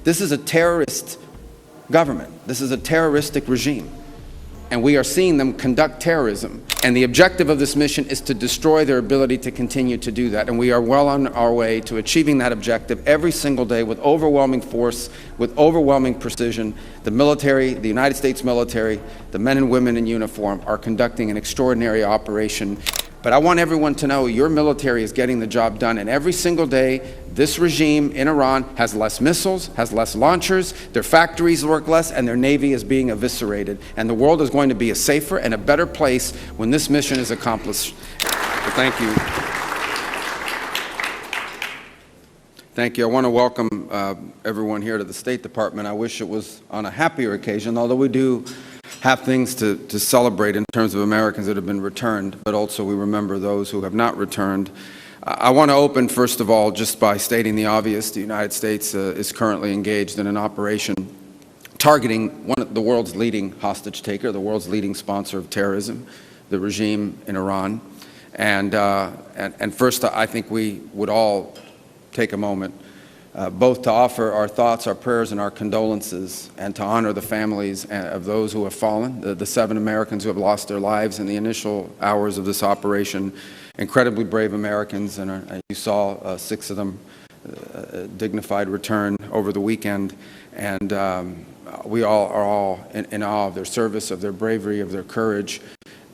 This is a terrorist government. This is a terroristic regime. And we are seeing them conduct terrorism. And the objective of this mission is to destroy their ability to continue to do that. And we are well on our way to achieving that objective every single day with overwhelming force, with overwhelming precision. The military, the United States military, the men and women in uniform are conducting an extraordinary operation. But I want everyone to know your military is getting the job done. And every single day, this regime in Iran has less missiles, has less launchers, their factories work less, and their navy is being eviscerated. And the world is going to be a safer and a better place when this mission is accomplished. So thank you. Thank you. I want to welcome everyone here to the State Department. I wish it was on a happier occasion, although we do have things to celebrate in terms of Americans that have been returned, but also we remember those who have not returned. I want to open, first of all, just by stating the obvious. The United States is currently engaged in an operation targeting one of the world's leading hostage taker, the world's leading sponsor of terrorism, the regime in Iran. And first, I think we would all take a moment both to offer our thoughts, our prayers, and our condolences, and to honor the families of those who have fallen, the 7 Americans who have lost their lives in the initial hours of this operation. Incredibly brave Americans, and you saw 6 of them dignified return over the weekend. And we all are in awe of their service, of their bravery, of their courage.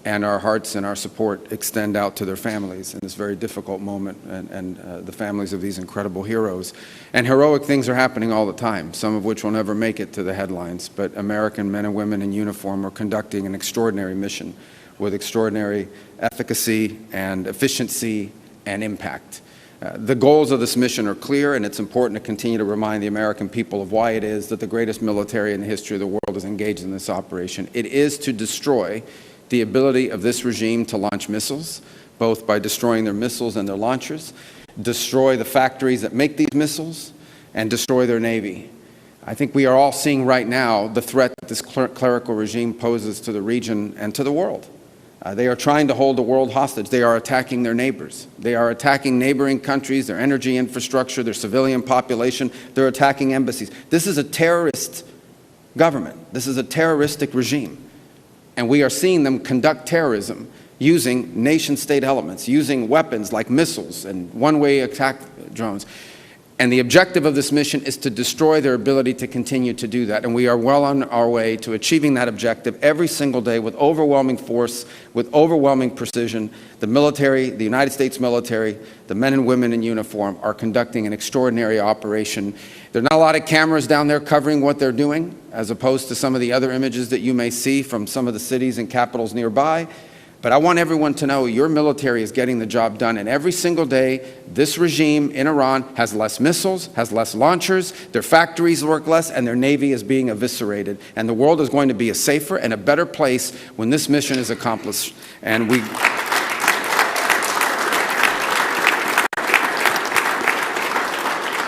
And our hearts and our support extend out to their families in this very difficult moment, and the families of these incredible heroes. And heroic things are happening all the time, some of which will never make it to the headlines. But American men and women in uniform are conducting an extraordinary mission with extraordinary efficacy and efficiency and impact. The goals of this mission are clear, and it's important to continue to remind the American people of why it is that the greatest military in the history of the world is engaged in this operation. It is to destroy the ability of this regime to launch missiles, both by destroying their missiles and their launchers, destroy the factories that make these missiles, and destroy their navy. I think we are all seeing right now the threat that this clerical regime poses to the region and to the world. They are trying to hold the world hostage. They are attacking their neighbors. They are attacking neighboring countries, their energy infrastructure, their civilian population. They're attacking embassies. This is a terrorist government. This is a terroristic regime. And we are seeing them conduct terrorism using nation-state elements, using weapons like missiles and one-way attack drones. And the objective of this mission is to destroy their ability to continue to do that. And we are well on our way to achieving that objective every single day with overwhelming force, with overwhelming precision. The military, the United States military, the men and women in uniform are conducting an extraordinary operation. There are not a lot of cameras down there covering what they're doing, as opposed to some of the other images that you may see from some of the cities and capitals nearby. But I want everyone to know your military is getting the job done. And every single day, this regime in Iran has less missiles, has less launchers, their factories work less, and their navy is being eviscerated. And the world is going to be a safer and a better place when this mission is accomplished. And we...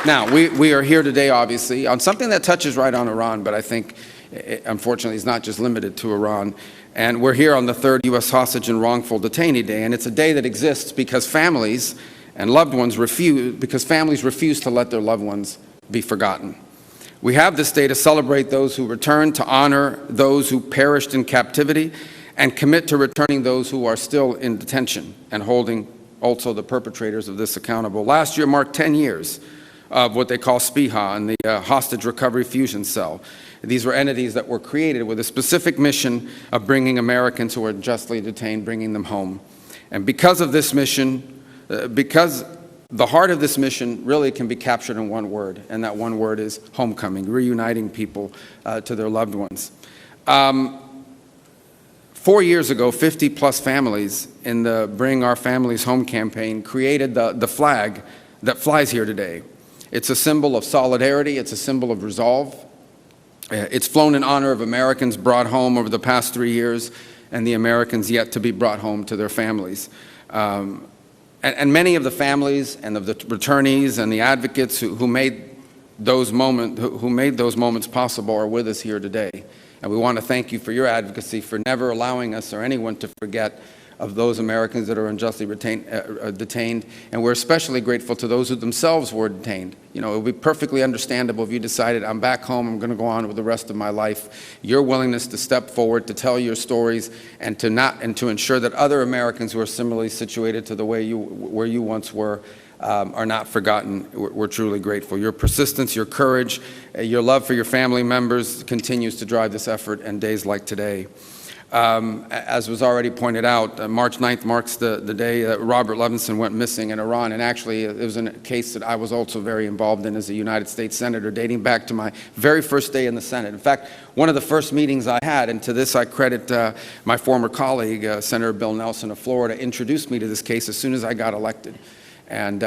Now, we are here today, obviously, on something that touches right on Iran, but I think, unfortunately, it's not just limited to Iran. And we're here on the 3rd U.S. hostage and wrongful detainee day, and it's a day that exists because families and loved ones refuse to let their loved ones be forgotten. We have this day to celebrate those who return, to honor those who perished in captivity, and commit to returning those who are still in detention and holding also the perpetrators of this accountable. Last year marked 10 years of what they call SPIHA and the Hostage Recovery Fusion Cell. These were entities that were created with a specific mission of bringing Americans who are justly detained, bringing them home. And because of this mission, because the heart of this mission really can be captured in one word, and that one word is homecoming, reuniting people to their loved ones. 4 years ago, 50-plus families in the Bring Our Families Home campaign created the flag that flies here today. It's a symbol of solidarity. It's a symbol of resolve. It's flown in honor of Americans brought home over the past 3 years and the Americans yet to be brought home to their families. And many of the families and of the returnees and the advocates who made those moments possible are with us here today. And we want to thank you for your advocacy, for never allowing us or anyone to forget of those Americans that are unjustly detained, and we're especially grateful to those who themselves were detained. You know, it would be perfectly understandable if you decided, I'm back home, I'm going to go on with the rest of my life. Your willingness to step forward, to tell your stories, and to ensure that other Americans who are similarly situated to the way where you once were are not forgotten. We're truly grateful. Your persistence, your courage, your love for your family members continues to drive this effort in days like today. As was already pointed out, March 9th marks the day that Robert Levinson went missing in Iran, and actually it was a case that I was also very involved in as a United States Senator, dating back to my very first day in the Senate. In fact, one of the first meetings I had, and to this I credit my former colleague, Senator Bill Nelson of Florida, introduced me to this case as soon as I got elected. And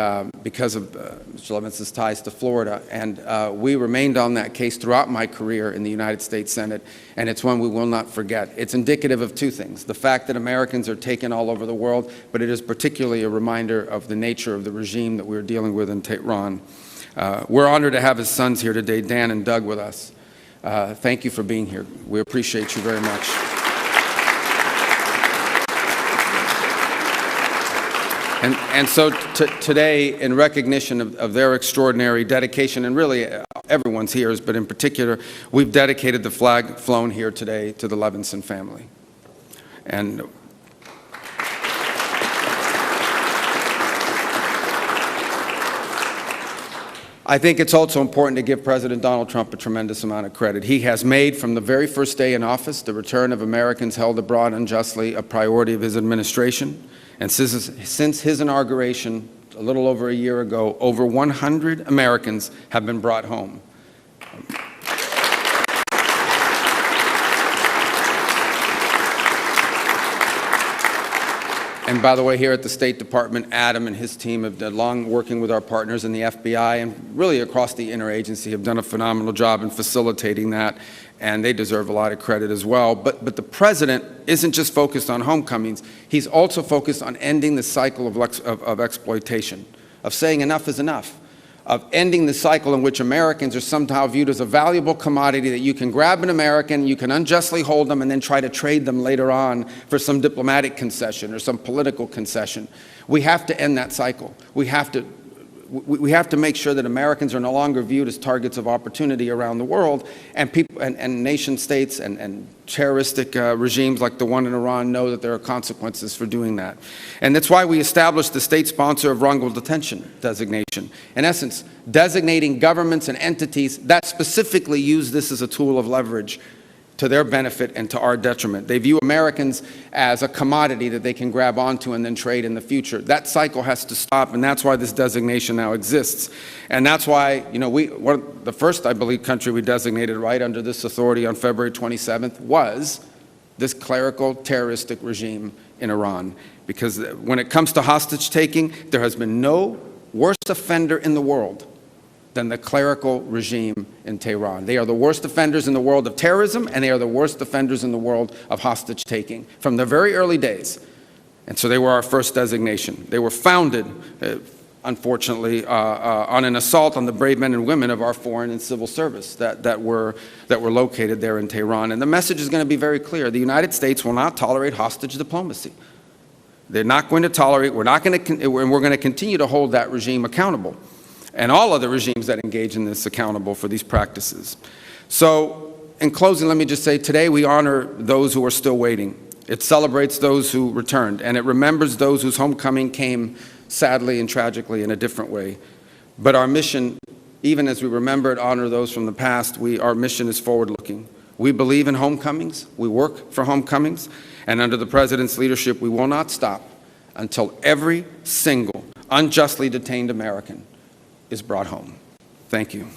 because of Mr. Levinson's ties to Florida. And we remained on that case throughout my career in the United States Senate, and it's one we will not forget. It's indicative of two things: the fact that Americans are taken all over the world, but it is particularly a reminder of the nature of the regime that we're dealing with in Tehran. We're honored to have his sons here today, Dan and Doug, with us. Thank you for being here. We appreciate you very much. And so today, in recognition of their extraordinary dedication, and really everyone's here, but in particular, we've dedicated the flag flown here today to the Levinson family. And I think it's also important to give President Donald Trump a tremendous amount of credit. He has made, from the very first day in office, the return of Americans held abroad unjustly a priority of his administration. And since his inauguration, a little over a year ago, over 100 Americans have been brought home. And by the way, here at the State Department, Adam and his team have done long working with our partners in the FBI and really across the interagency have done a phenomenal job in facilitating that, and they deserve a lot of credit as well. But the president isn't just focused on homecomings. He's also focused on ending the cycle of exploitation, of saying enough is enough, of ending the cycle in which Americans are somehow viewed as a valuable commodity that you can grab an American, you can unjustly hold them, and then try to trade them later on for some diplomatic concession or some political concession. We have to end that cycle. We have to make sure that Americans are no longer viewed as targets of opportunity around the world, and people and nation states and terroristic regimes like the one in Iran know that there are consequences for doing that. And that's why we established the state sponsor of wrongful detention designation. In essence, designating governments and entities that specifically use this as a tool of leverage to their benefit and to our detriment. They view Americans as a commodity that they can grab onto and then trade in the future. That cycle has to stop, and that's why this designation now exists. And that's why, you know, the first, I believe, country we designated right under this authority on February 27th was this clerical terroristic regime in Iran. Because when it comes to hostage taking, there has been no worse offender in the world than the clerical regime in Tehran. They are the worst offenders in the world of terrorism, and they are the worst offenders in the world of hostage taking from the very early days. And so they were our first designation. They were founded, unfortunately, on an assault on the brave men and women of our foreign and civil service that were located there in Tehran. And the message is going to be very clear. The United States will not tolerate hostage diplomacy. They're not going to tolerate, and we're going to continue to hold that regime accountable, and all other regimes that engage in this accountable for these practices. So, in closing, let me just say, today we honor those who are still waiting. It celebrates those who returned, and it remembers those whose homecoming came sadly and tragically in a different way. But our mission, even as we remember and honor those from the past, our mission is forward-looking. We believe in homecomings, we work for homecomings, and under the President's leadership, we will not stop until every single unjustly detained American is brought home. Thank you.